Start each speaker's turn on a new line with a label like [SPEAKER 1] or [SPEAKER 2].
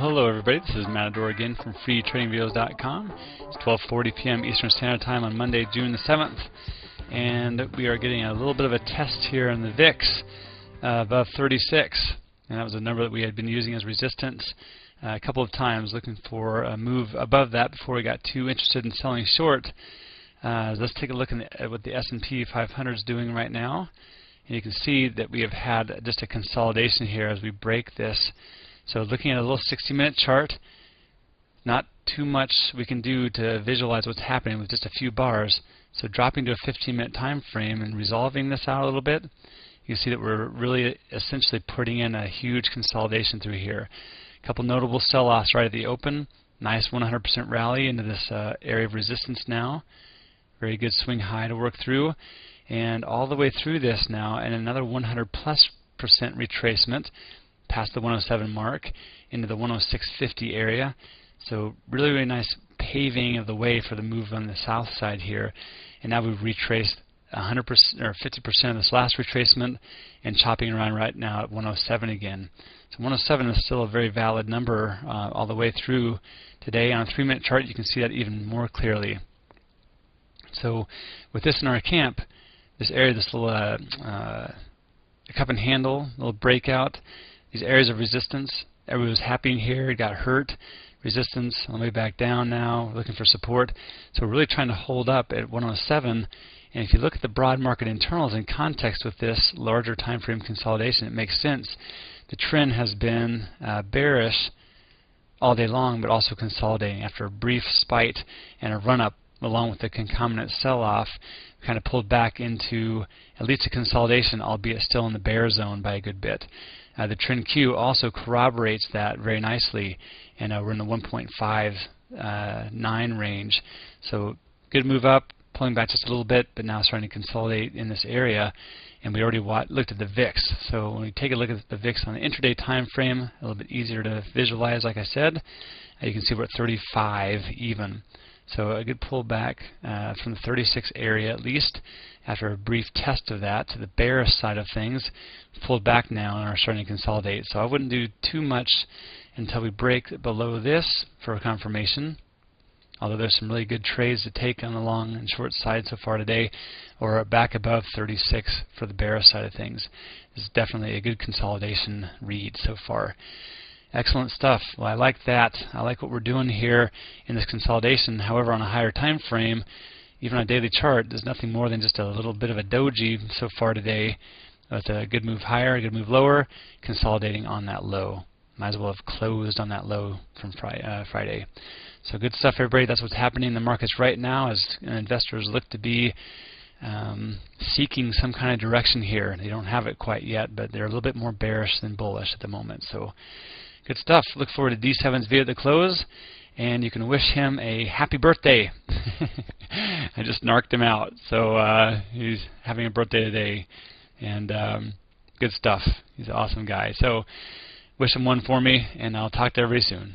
[SPEAKER 1] Hello everybody, this is Matador again from freetradingvideos.com. It's 12:40 p.m. Eastern Standard Time on Monday, June the 7th, and we are getting a little bit of a test here in the VIX above 36, and that was a number that we had been using as resistance a couple of times, looking for a move above that before we got too interested in selling short. Let's take a look at what the S&P 500 is doing right now, and you can see that we have had just a consolidation here as we break this. So looking at a little 60-minute chart, not too much we can do to visualize what's happening with just a few bars. So dropping to a 15-minute time frame and resolving this out a little bit, you can see that we're really essentially putting in a huge consolidation through here. A couple notable sell-offs right at the open. Nice 100% rally into this area of resistance now. Very good swing high to work through. And all the way through this now, and another 100+% retracement past the 107 mark into the 106.50 area. So really, really nice paving of the way for the move on the south side here. And now we've retraced 100% or 50% of this last retracement and chopping around right now at 107 again. So 107 is still a very valid number all the way through today. On a 3-minute chart, you can see that even more clearly. So with this in our camp, this area, this little cup and handle, little breakout, these areas of resistance, everybody was happy in here, it got hurt. Resistance on the way back down now, looking for support. So we're really trying to hold up at 107. And if you look at the broad market internals in context with this larger time frame consolidation, it makes sense. The trend has been bearish all day long, but also consolidating. After a brief spike and a run-up, along with the concomitant sell-off, kind of pulled back into at least a consolidation, albeit still in the bear zone by a good bit. The trend Q also corroborates that very nicely, and we're in the 1.59 range. So good move up, pulling back just a little bit, but now starting to consolidate in this area. And we already looked at the VIX. So when we take a look at the VIX on the intraday time frame, a little bit easier to visualize, like I said, you can see we're at 35 even. So a good pullback from the 36 area at least, after a brief test of that to the bearish side of things. Pulled back now and are starting to consolidate. So I wouldn't do too much until we break below this for a confirmation. Although there's some really good trades to take on the long and short side so far today, or back above 36 for the bearish side of things. This is definitely a good consolidation read so far. Excellent stuff. Well, I like that. I like what we're doing here in this consolidation. However, on a higher time frame, even on a daily chart, there's nothing more than just a little bit of a doji so far today. It's a good move higher, a good move lower, consolidating on that low. Might as well have closed on that low from Friday. So good stuff, everybody. That's what's happening in the markets right now as investors look to be seeking some kind of direction here. They don't have it quite yet, but they're a little bit more bearish than bullish at the moment. So good stuff. Look forward to D7's video at the close, and you can wish him a happy birthday. I just narked him out. So he's having a birthday today, and good stuff. He's an awesome guy. So wish him one for me, and I'll talk to everybody soon.